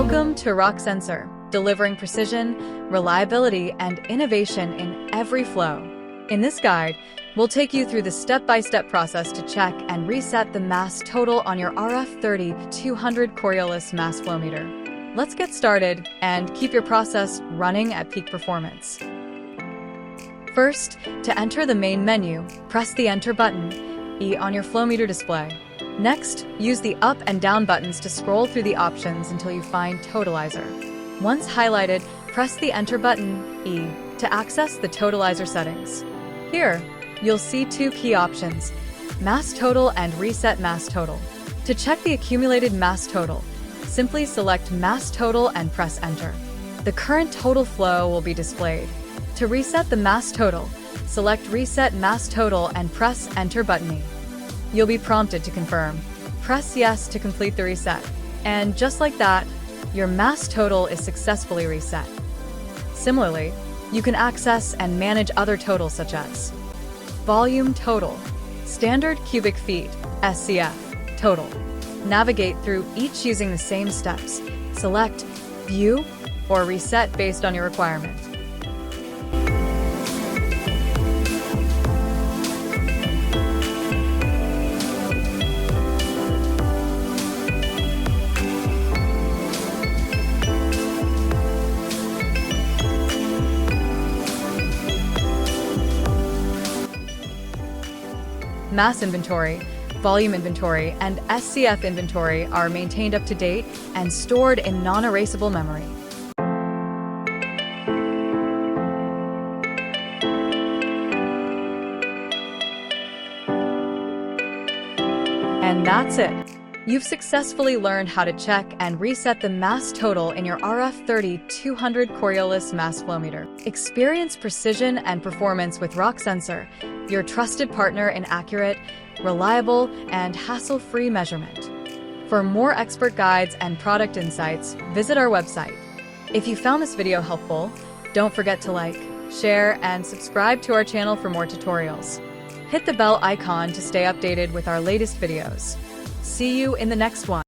Welcome to Rocksensor, delivering precision, reliability, and innovation in every flow. In this guide, we'll take you through the step-by-step process to check and reset the mass total on your RF3200 Coriolis Mass Flowmeter. Let's get started and keep your process running at peak performance. First, to enter the main menu, press the Enter button, E on your Flowmeter display. Next, use the up and down buttons to scroll through the options until you find Totalizer. Once highlighted, press the Enter button, E, to access the Totalizer settings. Here, you'll see two key options, Mass Total and Reset Mass Total. To check the accumulated mass total, simply select Mass Total and press Enter. The current total flow will be displayed. To reset the mass total, select Reset Mass Total and press Enter button E. You'll be prompted to confirm. Press Yes to complete the reset. And just like that, your mass total is successfully reset. Similarly, you can access and manage other totals such as Volume Total, Standard Cubic Feet, SCF Total. Navigate through each using the same steps. Select View or Reset based on your requirement. Mass inventory, volume inventory, and SCF inventory are maintained up to date and stored in non-erasable memory. And that's it. You've successfully learned how to check and reset the mass total in your RF3200 Coriolis Mass Flowmeter. Experience precision and performance with Rocksensor, your trusted partner in accurate, reliable, and hassle-free measurement. For more expert guides and product insights, visit our website. If you found this video helpful, don't forget to like, share, and subscribe to our channel for more tutorials. Hit the bell icon to stay updated with our latest videos. See you in the next one.